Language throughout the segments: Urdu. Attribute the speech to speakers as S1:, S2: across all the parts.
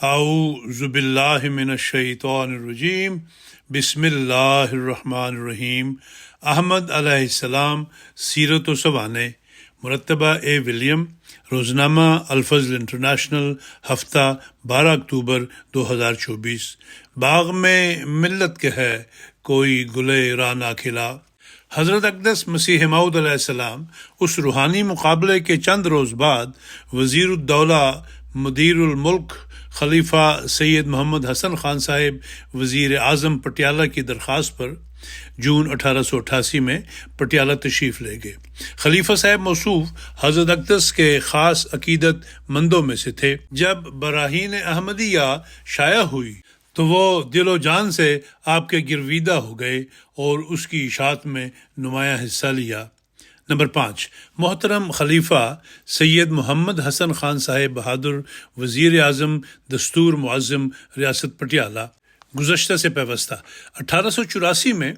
S1: اعوذ باللہ من الشیطان الرجیم بسم اللہ الرحمن الرحیم۔ احمد علیہ السلام سیرت و سوانح، مرتبہ اے ولیم، روزنامہ الفضل انٹرنیشنل، ہفتہ 12 اکتوبر 2024۔ باغ میں ملت کے ہے کوئی گلے راہ نہ کھلا۔ حضرت اقدس مسیح موعود علیہ السلام اس روحانی مقابلے کے چند روز بعد وزیر الدولہ مدیر الملک خلیفہ سید محمد حسن خان صاحب وزیر اعظم پٹیالہ کی درخواست پر جون 1888 میں پٹیالہ تشریف لے گئے۔ خلیفہ صاحب موصوف حضرت اقدس کے خاص عقیدت مندوں میں سے تھے۔ جب براہین احمدیہ شائع ہوئی تو وہ دل و جان سے آپ کے گرویدہ ہو گئے اور اس کی اشاعت میں نمایاں حصہ لیا۔ نمبر 5، محترم خلیفہ سید محمد حسن خان صاحب بہادر وزیر اعظم دستور معظم ریاست پٹیالہ گزشتہ سے پیوستہ 1884 میں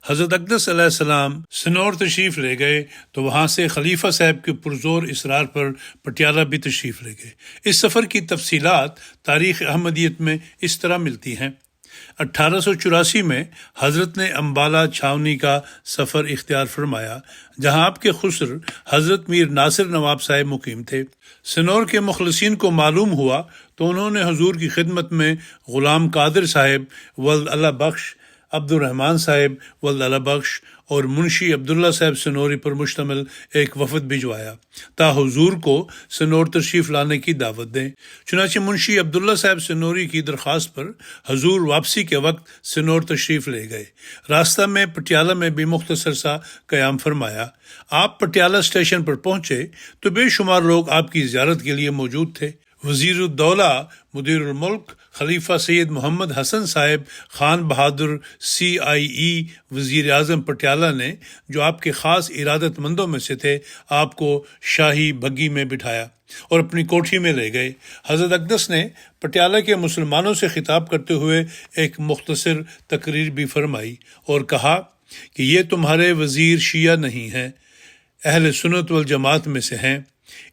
S1: حضرت اقدس علیہ السلام سنور تشریف لے گئے تو وہاں سے خلیفہ صاحب کے پرزور اصرار پر پٹیالہ بھی تشریف لے گئے۔ اس سفر کی تفصیلات تاریخ احمدیت میں اس طرح ملتی ہیں۔ 1884 میں حضرت نے امبالہ چھاونی کا سفر اختیار فرمایا، جہاں آپ کے خسر حضرت میر ناصر نواب صاحب مقیم تھے۔ سنور کے مخلصین کو معلوم ہوا تو انہوں نے حضور کی خدمت میں غلام قادر صاحب ولد اللہ بخش، عبد الرحمن صاحب ولد اللہ بخش اور منشی عبداللہ صاحب سنوری پر مشتمل ایک وفد بھجوایا تا حضور کو سنور تشریف لانے کی دعوت دیں۔ چنانچہ منشی عبداللہ صاحب سنوری کی درخواست پر حضور واپسی کے وقت سنور تشریف لے گئے۔ راستہ میں پٹیالہ میں بھی مختصر سا قیام فرمایا۔ آپ پٹیالہ اسٹیشن پر پہنچے تو بے شمار لوگ آپ کی زیارت کے لیے موجود تھے۔ وزیر الدولہ مدیر الملک خلیفہ سید محمد حسن صاحب خان بہادر CIE وزیر اعظم پٹیالہ نے، جو آپ کے خاص ارادت مندوں میں سے تھے، آپ کو شاہی بگی میں بٹھایا اور اپنی کوٹھی میں لے گئے۔ حضرت اقدس نے پٹیالہ کے مسلمانوں سے خطاب کرتے ہوئے ایک مختصر تقریر بھی فرمائی اور کہا کہ یہ تمہارے وزیر شیعہ نہیں ہیں، اہل سنت والجماعت میں سے ہیں۔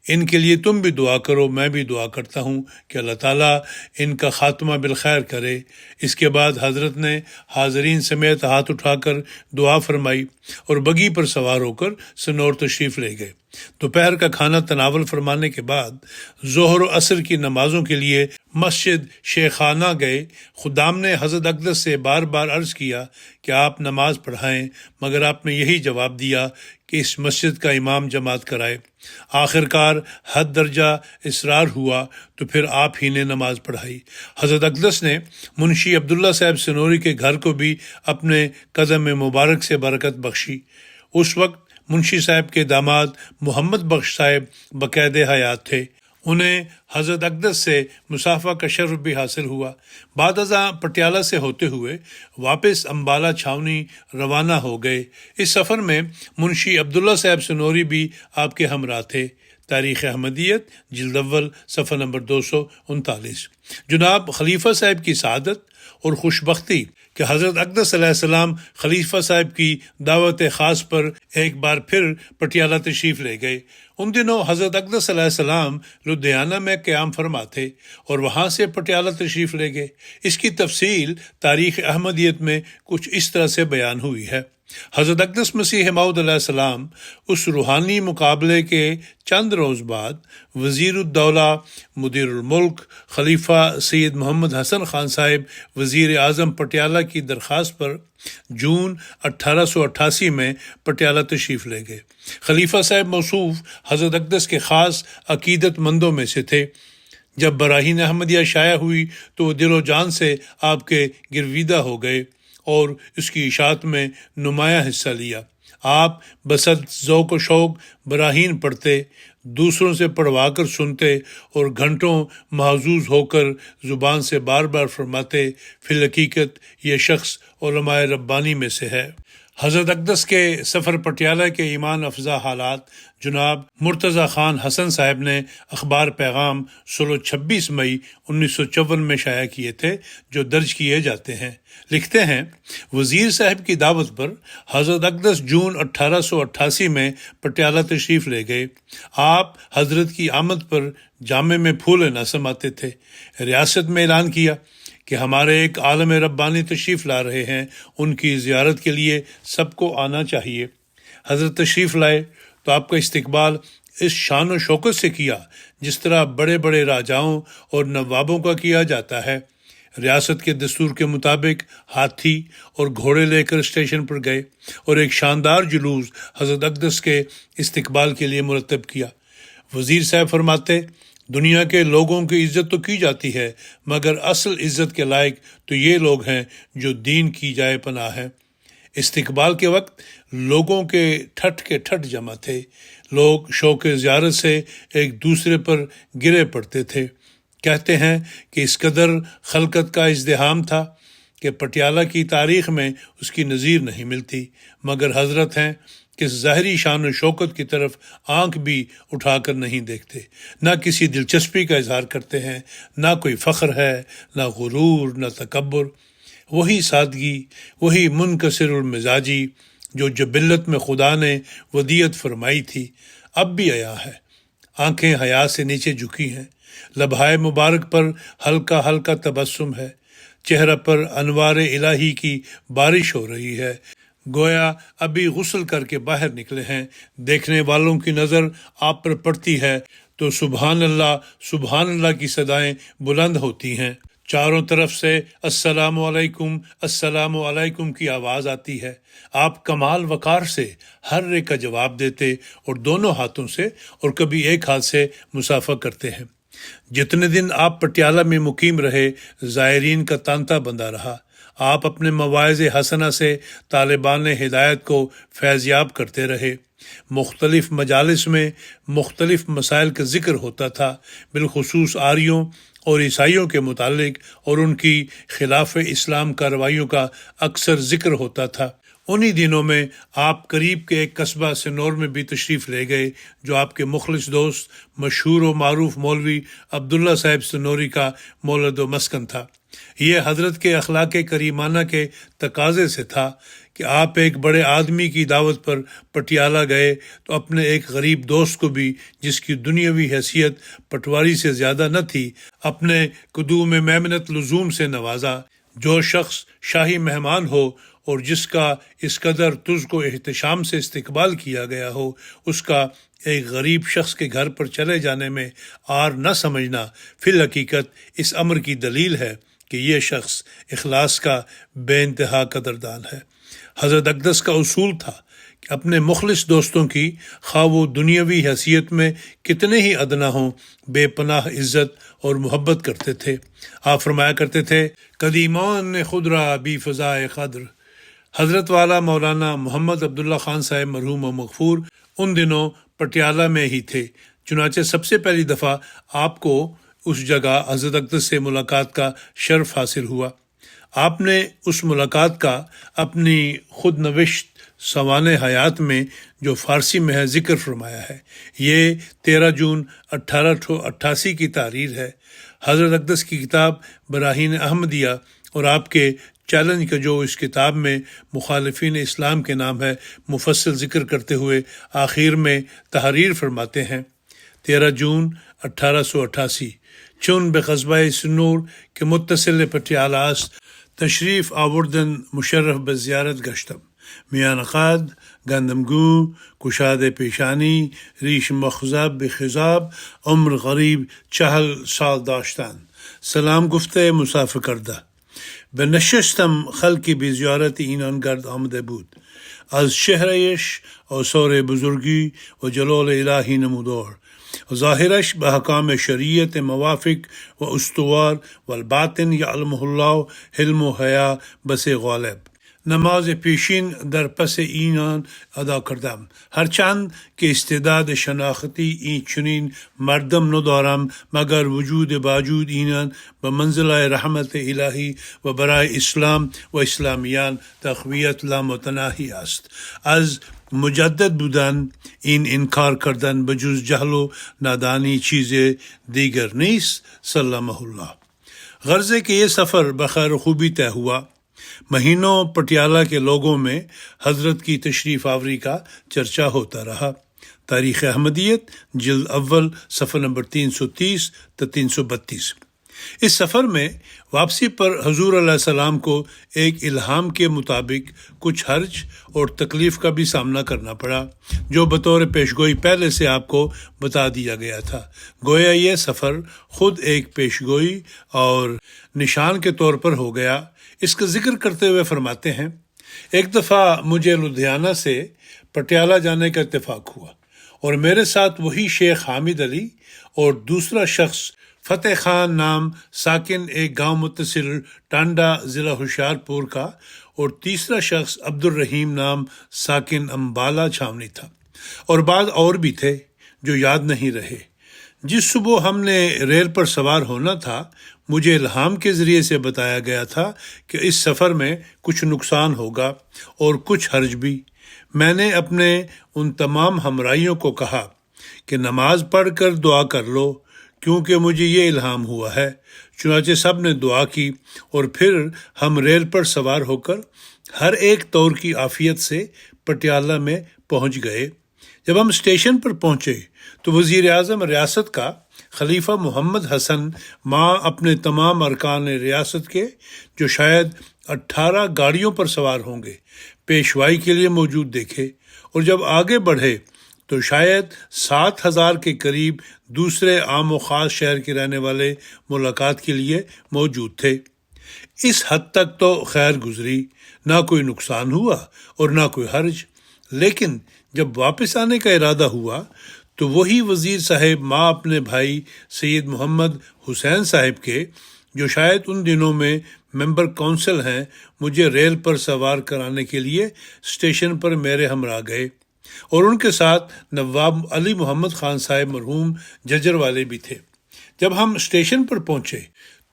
S1: ان کے لیے تم بھی دعا کرو، میں بھی دعا کرتا ہوں کہ اللہ تعالیٰ ان کا خاتمہ بالخیر کرے۔ اس کے بعد حضرت نے حاضرین سمیت ہاتھ اٹھا کر دعا فرمائی اور بگی پر سوار ہو کر سنور تشریف لے گئے۔ دوپہر کا کھانا تناول فرمانے کے بعد ظہر و عصر کی نمازوں کے لیے مسجد شیخانہ گئے۔ خدام نے حضرت اقدس سے بار بار عرض کیا کہ آپ نماز پڑھائیں، مگر آپ نے یہی جواب دیا کہ اس مسجد کا امام جماعت کرائے۔ آخر کار حد درجہ اصرار ہوا تو پھر آپ ہی نے نماز پڑھائی۔ حضرت اقدس نے منشی عبداللہ صاحب سنوری کے گھر کو بھی اپنے قدم مبارک سے برکت بخشی۔ اس وقت منشی صاحب کے داماد محمد بخش صاحب بقید حیات تھے۔ انہیں حضرت اقدس سے مصافحہ کا شرف بھی حاصل ہوا۔ بعد ازاں پٹیالہ سے ہوتے ہوئے واپس امبالہ چھاونی روانہ ہو گئے۔ اس سفر میں منشی عبداللہ صاحب سنوری بھی آپ کے ہمراہ تھے۔ تاریخ احمدیت جلد اول صفحہ نمبر 239۔ جناب خلیفہ صاحب کی سعادت اور خوشبختی کہ حضرت اقدس علیہ السلام خلیفہ صاحب کی دعوت خاص پر ایک بار پھر پٹیالہ تشریف لے گئے۔ ان دنوں حضرت اقدس علیہ السلام لدھیانہ میں قیام فرما تھے اور وہاں سے پٹیالہ تشریف لے گئے۔ اس کی تفصیل تاریخ احمدیت میں کچھ اس طرح سے بیان ہوئی ہے۔ حضرت اقدس مسیح موعود علیہ السلام اس روحانی مقابلے کے چند روز بعد وزیر الدولہ مدیر الملک خلیفہ سید محمد حسن خان صاحب وزیر اعظم پٹیالہ کی درخواست پر جون 1888 میں پٹیالہ تشریف لے گئے۔ خلیفہ صاحب موصوف حضرت اقدس کے خاص عقیدت مندوں میں سے تھے۔ جب براہین احمدیہ شائع ہوئی تو وہ دل و جان سے آپ کے گرویدہ ہو گئے اور اس کی اشاعت میں نمایاں حصہ لیا۔ آپ بصد ذوق و شوق براہین پڑھتے، دوسروں سے پڑھوا کر سنتے اور گھنٹوں محظوظ ہو کر زبان سے بار بار فرماتے، فی الحقیقت یہ شخص علماء ربانی میں سے ہے۔ حضرت اقدس کے سفر پٹیالہ کے ایمان افزا حالات جناب مرتضی خان حسن صاحب نے اخبار پیغام 26 مئی 1954 میں شائع کیے تھے، جو درج کیے جاتے ہیں۔ لکھتے ہیں، وزیر صاحب کی دعوت پر حضرت اقدس جون 1888 میں پٹیالہ تشریف لے گئے۔ آپ حضرت کی آمد پر جامع میں پھول نہ سماتے تھے۔ ریاست میں اعلان کیا کہ ہمارے ایک عالم ربانی تشریف لا رہے ہیں، ان کی زیارت کے لیے سب کو آنا چاہیے۔ حضرت تشریف لائے تو آپ کا استقبال اس شان و شوکت سے کیا جس طرح بڑے بڑے راجاؤں اور نوابوں کا کیا جاتا ہے۔ ریاست کے دستور کے مطابق ہاتھی اور گھوڑے لے کر اسٹیشن پر گئے اور ایک شاندار جلوس حضرت اقدس کے استقبال کے لیے مرتب کیا۔ وزیر صاحب فرماتے، دنیا کے لوگوں کی عزت تو کی جاتی ہے، مگر اصل عزت کے لائق تو یہ لوگ ہیں جو دین کی جائے پناہ ہیں۔ استقبال کے وقت لوگوں کے ٹھٹ جمع تھے۔ لوگ شوق زیارت سے ایک دوسرے پر گرے پڑتے تھے۔ کہتے ہیں کہ اس قدر خلقت کا ازدحام تھا کہ پٹیالہ کی تاریخ میں اس کی نظیر نہیں ملتی، مگر حضرت ہیں کہ ظاہری شان و شوکت کی طرف آنکھ بھی اٹھا کر نہیں دیکھتے، نہ کسی دلچسپی کا اظہار کرتے ہیں، نہ کوئی فخر ہے، نہ غرور، نہ تکبر۔ وہی سادگی، وہی منکسر المزاجی جو جبلت میں خدا نے ودیعت فرمائی تھی، اب بھی عیا ہے۔ آنکھیں حیا سے نیچے جھکی ہیں، لبہائے مبارک پر ہلکا ہلکا تبسم ہے، چہرہ پر انوار الہی کی بارش ہو رہی ہے، گویا ابھی غسل کر کے باہر نکلے ہیں۔ دیکھنے والوں کی نظر آپ پر پڑتی ہے تو سبحان اللہ کی صدائیں بلند ہوتی ہیں۔ چاروں طرف سے السلام علیکم کی آواز آتی ہے۔ آپ کمال وقار سے ہر ایک کا جواب دیتے اور دونوں ہاتھوں سے اور کبھی ایک ہاتھ سے مصافحہ کرتے ہیں۔ جتنے دن آپ پٹیالہ میں مقیم رہے، زائرین کا تانتا بندہ رہا۔ آپ اپنے مواعظ حسنہ سے طالبان ہدایت کو فیضیاب کرتے رہے۔ مختلف مجالس میں مختلف مسائل کا ذکر ہوتا تھا، بالخصوص آریوں اور عیسائیوں کے متعلق اور ان کی خلاف اسلام کارروائیوں کا اکثر ذکر ہوتا تھا۔ انہی دنوں میں آپ قریب کے ایک قصبہ سنور میں بھی تشریف لے گئے، جو آپ کے مخلص دوست مشہور و معروف مولوی عبداللہ صاحب سنوری کا مولد و مسکن تھا۔ یہ حضرت کے اخلاق کریمانہ کے تقاضے سے تھا کہ آپ ایک بڑے آدمی کی دعوت پر پٹیالہ گئے تو اپنے ایک غریب دوست کو بھی، جس کی دنیاوی حیثیت پٹواری سے زیادہ نہ تھی، اپنے قدوم میمنت لزوم سے نوازا۔ جو شخص شاہی مہمان ہو اور جس کا اس قدر تجھ و احتشام سے استقبال کیا گیا ہو، اس کا ایک غریب شخص کے گھر پر چلے جانے میں آر نہ سمجھنا فی الحقیقت اس امر کی دلیل ہے کہ یہ شخص اخلاص کا بے انتہا قدردان ہے۔ حضرت اقدس کا اصول تھا کہ اپنے مخلص دوستوں کی خواہ وہ دنیاوی حیثیت میں کتنے ہی ادنا ہوں، بے پناہ عزت اور محبت کرتے تھے۔ آپ فرمایا کرتے تھے، قدیمان نے خود را بی فضائے قدر۔ حضرت والا مولانا محمد عبداللہ خان صاحب مرحوم و مغفور ان دنوں پٹیالہ میں ہی تھے، چنانچہ سب سے پہلی دفعہ آپ کو اس جگہ حضرت اقدس سے ملاقات کا شرف حاصل ہوا۔ آپ نے اس ملاقات کا اپنی خود نوشت سوانح حیات میں جو فارسی میں ہے ذکر فرمایا ہے۔ یہ 13 جون 1888 کی تحریر ہے۔ حضرت اقدس کی کتاب براہین احمدیہ اور آپ کے چیلنج کا جو اس کتاب میں مخالفین اسلام کے نام ہے، مفصل ذکر کرتے ہوئے آخر میں تحریر فرماتے ہیں، 13 جون 1888 چون به قصبه سنور که متصل پٹیالہ است تشریف آوردن مشرف به زیارت گشتم. میان قد گندمگو کشاد پیشانی ریش مخضب به خضاب عمر قریب 40 سال داشتن. سلام گفته مسافه کرده. به نشستم خلقی به زیارت اینان گرد آمده بود. از شهرش آثار بزرگی و جلال الهی نمودار، ظاهرش به حکام شریعت موافق و استوار والباطن یعلمه الله حلم و حیا بس غالب. نماز پیشین در پس اینان ادا کردم، هرچند که استعداد شناختی این چنین مردم ندارم، مگر وجود باجود اینان به منزله رحمت الهی و برای اسلام و اسلامیان تقویت لامتناهی است. از مجدد بودن این انکار کردن بجز جهل و نادانی چیز دیگر نیست. سلامہ اللہ. غرض ہے کہ یہ سفر بخیر و خوبی طے ہوا. مہینوں پٹیالہ کے لوگوں میں حضرت کی تشریف آوری کا چرچا ہوتا رہا. تاریخ احمدیت جلد اول صفحہ نمبر 330 تا 332. اس سفر میں واپسی پر حضور علیہ السلام کو ایک الہام کے مطابق کچھ حرج اور تکلیف کا بھی سامنا کرنا پڑا، جو بطور پیشگوئی پہلے سے آپ کو بتا دیا گیا تھا. گویا یہ سفر خود ایک پیشگوئی اور نشان کے طور پر ہو گیا. اس کا ذکر کرتے ہوئے فرماتے ہیں، ایک دفعہ مجھے لدھیانہ سے پٹیالہ جانے کا اتفاق ہوا اور میرے ساتھ وہی شیخ حامد علی اور دوسرا شخص فتح خان نام ساکن ایک گاؤں متصل ٹانڈا ضلع ہوشیارپور کا، اور تیسرا شخص عبد الرحیم نام ساکن امبالہ چھاونی تھا، اور بعض اور بھی تھے جو یاد نہیں رہے. جس صبح ہم نے ریل پر سوار ہونا تھا، مجھے الہام کے ذریعے سے بتایا گیا تھا کہ اس سفر میں کچھ نقصان ہوگا اور کچھ حرج بھی. میں نے اپنے ان تمام ہمراہیوں کو کہا کہ نماز پڑھ کر دعا کر لو، کیونکہ مجھے یہ الہام ہوا ہے. چنانچہ سب نے دعا کی اور پھر ہم ریل پر سوار ہو کر ہر ایک طور کی عافیت سے پٹیالہ میں پہنچ گئے. جب ہم اسٹیشن پر پہنچے تو وزیر اعظم ریاست کا خلیفہ محمد حسن ماں اپنے تمام ارکان ریاست کے، جو شاید 18 گاڑیوں پر سوار ہوں گے، پیشوائی کے لیے موجود دیکھے، اور جب آگے بڑھے تو شاید 7,000 کے قریب دوسرے عام و خاص شہر کے رہنے والے ملاقات کے لیے موجود تھے. اس حد تک تو خیر گزری، نہ کوئی نقصان ہوا اور نہ کوئی حرج. لیکن جب واپس آنے کا ارادہ ہوا تو وہی وزیر صاحب ماں اپنے بھائی سید محمد حسین صاحب کے، جو شاید ان دنوں میں ممبر کونسل ہیں، مجھے ریل پر سوار کرانے کے لیے اسٹیشن پر میرے ہمراہ گئے، اور ان کے ساتھ نواب علی محمد خان صاحب مرحوم ججر والے بھی تھے. جب ہم اسٹیشن پر پہنچے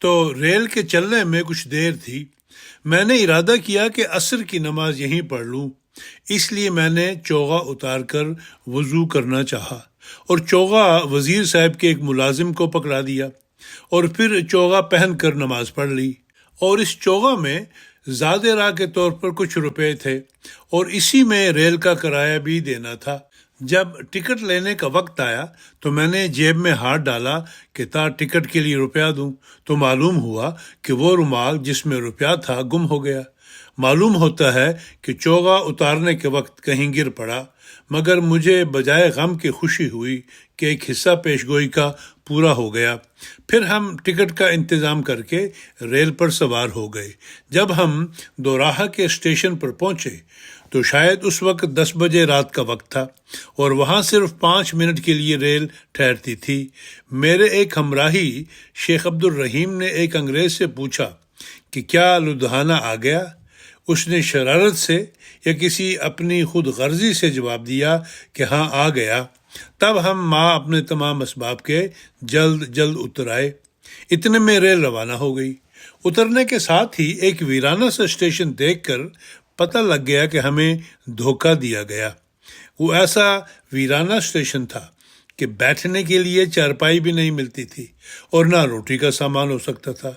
S1: تو ریل کے چلنے میں کچھ دیر تھی. میں نے ارادہ کیا کہ عصر کی نماز یہیں پڑھ لوں، اس لیے میں نے چوغا اتار کر وضو کرنا چاہا اور چوغا وزیر صاحب کے ایک ملازم کو پکڑا دیا اور پھر چوغا پہن کر نماز پڑھ لی. اور اس چوغا میں زیادہ راہ کے طور پر کچھ روپے تھے اور اسی میں ریل کا کرایہ بھی دینا تھا. جب ٹکٹ لینے کا وقت آیا تو میں نے جیب میں ہاتھ ڈالا کہ تا ٹکٹ کے لیے روپیہ دوں، تو معلوم ہوا کہ وہ رومال جس میں روپیہ تھا گم ہو گیا. معلوم ہوتا ہے کہ چوغا اتارنے کے وقت کہیں گر پڑا، مگر مجھے بجائے غم کی خوشی ہوئی کہ ایک حصہ پیشگوئی کا پورا ہو گیا. پھر ہم ٹکٹ کا انتظام کر کے ریل پر سوار ہو گئے. جب ہم دوراہا کے اسٹیشن پر پہنچے تو شاید اس وقت 10 بجے رات کا وقت تھا اور وہاں صرف 5 منٹ کے لیے ریل ٹھہرتی تھی. میرے ایک ہمراہی شیخ عبد الرحیم نے ایک انگریز سے پوچھا کہ کیا لدھیانہ آ گیا؟ اس نے شرارت سے یا کسی اپنی خود غرضی سے جواب دیا کہ ہاں آ گیا. تب ہم ماں اپنے تمام اسباب کے جلد اتر آئے. اتنے میں ریل روانہ ہو گئی. اترنے کے ساتھ ہی ایک ویرانہ سا اسٹیشن دیکھ کر پتہ لگ گیا کہ ہمیں دھوکہ دیا گیا. وہ ایسا ویرانہ اسٹیشن تھا کہ بیٹھنے کے لیے چارپائی بھی نہیں ملتی تھی اور نہ روٹی کا سامان ہو سکتا تھا.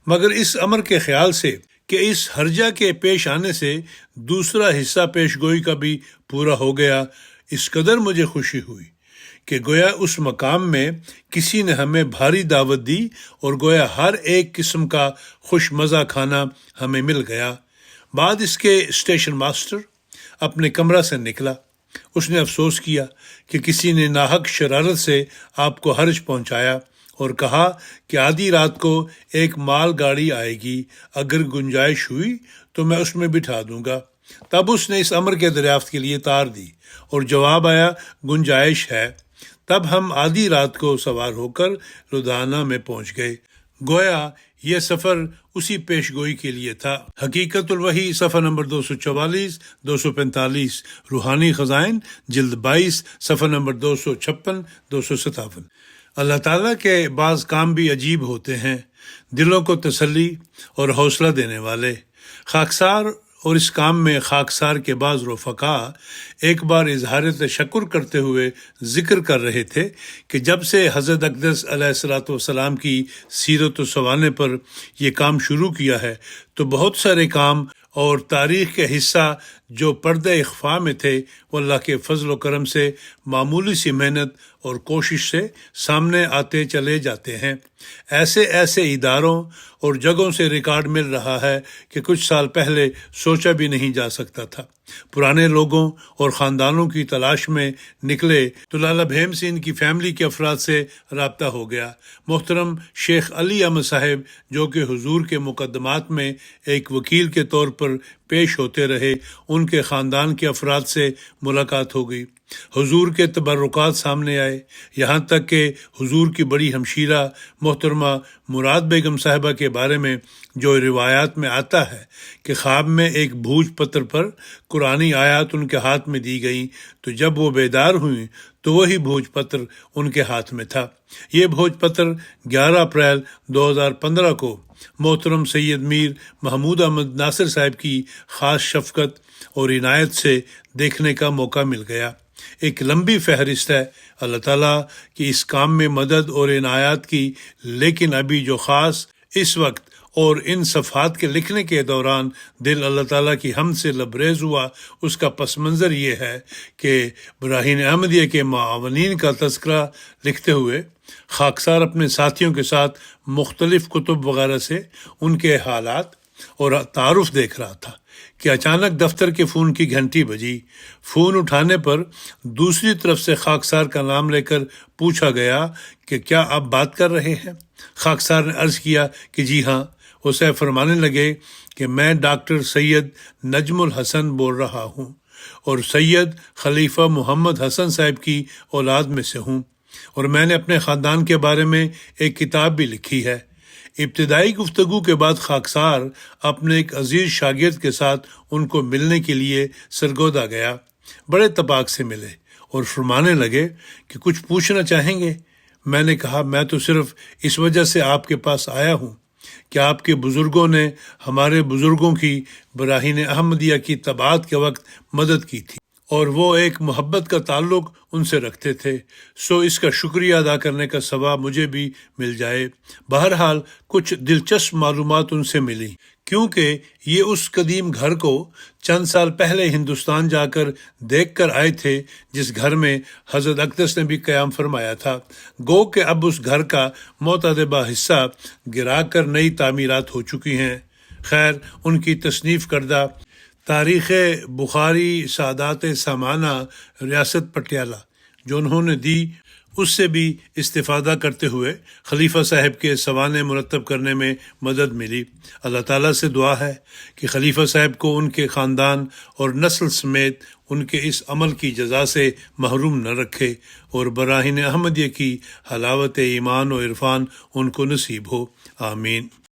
S1: مگر اس امر کے خیال سے کہ اس ہرجہ کے پیش آنے سے دوسرا حصہ پیشگوئی کا بھی پورا ہو گیا، اس قدر مجھے خوشی ہوئی کہ گویا اس مقام میں کسی نے ہمیں بھاری دعوت دی اور گویا ہر ایک قسم کا خوش مزہ کھانا ہمیں مل گیا. بعد اس کے اسٹیشن ماسٹر اپنے کمرہ سے نکلا. اس نے افسوس کیا کہ کسی نے ناحق شرارت سے آپ کو حرج پہنچایا اور کہا کہ آدھی رات کو ایک مال گاڑی آئے گی، اگر گنجائش ہوئی تو میں اس میں بٹھا دوں گا. تب اس نے اس امر کے دریافت کے لیے تار دی اور جواب آیا گنجائش ہے. تب ہم آدھی رات کو سوار ہو کر لدھیانہ میں پہنچ گئے. گویا یہ سفر اسی پیش گوئی کے لیے تھا۔ حقیقت الوحی صفحہ نمبر 244 245، روحانی خزائن جلد 22 صفحہ نمبر 256 257۔ اللہ تعالیٰ کے بعض کام بھی عجیب ہوتے ہیں، دلوں کو تسلی اور حوصلہ دینے والے۔ خاکسار اور اس کام میں خاکسار کے بعض رفقا ایک بار اظہار تشکر کرتے ہوئے ذکر کر رہے تھے کہ جب سے حضرت اقدس علیہ الصلوۃ والسلام کی سیرت و سوانح پر یہ کام شروع کیا ہے تو بہت سارے کام اور تاریخ کے حصہ جو پردہ اخفاء میں تھے وہ اللہ کے فضل و کرم سے معمولی سی محنت اور کوشش سے سامنے آتے چلے جاتے ہیں۔ ایسے اداروں اور جگہوں سے ریکارڈ مل رہا ہے کہ کچھ سال پہلے سوچا بھی نہیں جا سکتا تھا۔ پرانے لوگوں اور خاندانوں کی تلاش میں نکلے تو لالا بھیم سنگھ کی فیملی کے افراد سے رابطہ ہو گیا۔ محترم شیخ علی احمد صاحب جو کہ حضور کے مقدمات میں ایک وکیل کے طور پر پیش ہوتے رہے، ان کے خاندان کے افراد سے ملاقات ہو گئی۔ حضور کے تبرکات سامنے آئے، یہاں تک کہ حضور کی بڑی ہمشیرہ محترمہ مراد بیگم صاحبہ کے بارے میں جو روایات میں آتا ہے کہ خواب میں ایک بھوج پتر پر قرآنی آیات ان کے ہاتھ میں دی گئیں تو جب وہ بیدار ہوئیں تو وہی بھوج پتر ان کے ہاتھ میں تھا۔ یہ بھوج پتر 11 اپریل 2015 کو محترم سید میر محمود احمد ناصر صاحب کی خاص شفقت اور عنایت سے دیکھنے کا موقع مل گیا۔ ایک لمبی فہرست ہے اللہ تعالیٰ کی اس کام میں مدد اور عنایات کی، لیکن ابھی جو خاص اس وقت اور ان صفحات کے لکھنے کے دوران دل اللہ تعالیٰ کی حمد سے لبریز ہوا، اس کا پس منظر یہ ہے کہ براہین احمدیہ کے معاونین کا تذکرہ لکھتے ہوئے خاکسار اپنے ساتھیوں کے ساتھ مختلف کتب وغیرہ سے ان کے حالات اور تعارف دیکھ رہا تھا کہ اچانک دفتر کے فون کی گھنٹی بجی۔ فون اٹھانے پر دوسری طرف سے خاکسار کا نام لے کر پوچھا گیا کہ کیا آپ بات کر رہے ہیں؟ خاکسار نے عرض کیا کہ جی ہاں۔ اسے فرمانے لگے کہ میں ڈاکٹر سید نجم الحسن بول رہا ہوں اور سید خلیفہ محمد حسن صاحب کی اولاد میں سے ہوں، اور میں نے اپنے خاندان کے بارے میں ایک کتاب بھی لکھی ہے۔ ابتدائی گفتگو کے بعد خاکسار اپنے ایک عزیز شاگرد کے ساتھ ان کو ملنے کے لیے سرگودا گیا۔ بڑے اتفاق سے ملے اور فرمانے لگے کہ کچھ پوچھنا چاہیں گے؟ میں نے کہا میں تو صرف اس وجہ سے آپ کے پاس آیا ہوں کہ آپ کے بزرگوں نے ہمارے بزرگوں کی براہین احمدیہ کی طباعت کے وقت مدد کی تھی اور وہ ایک محبت کا تعلق ان سے رکھتے تھے، سو اس کا شکریہ ادا کرنے کا ثواب مجھے بھی مل جائے۔ بہرحال کچھ دلچسپ معلومات ان سے ملی، کیونکہ یہ اس قدیم گھر کو چند سال پہلے ہندوستان جا کر دیکھ کر آئے تھے جس گھر میں حضرت اقدس نے بھی قیام فرمایا تھا۔ گو کہ اب اس گھر کا متعدبہ حصہ گرا کر نئی تعمیرات ہو چکی ہیں۔ خیر، ان کی تصنیف کردہ تاریخ بخاری سعادات سامانہ ریاست پٹیالہ جو انہوں نے دی، اس سے بھی استفادہ کرتے ہوئے خلیفہ صاحب کے سوانح مرتب کرنے میں مدد ملی۔ اللہ تعالیٰ سے دعا ہے کہ خلیفہ صاحب کو ان کے خاندان اور نسل سمیت ان کے اس عمل کی جزا سے محروم نہ رکھے اور براہین احمدیہ کی حلاوت ایمان و عرفان ان کو نصیب ہو، آمین۔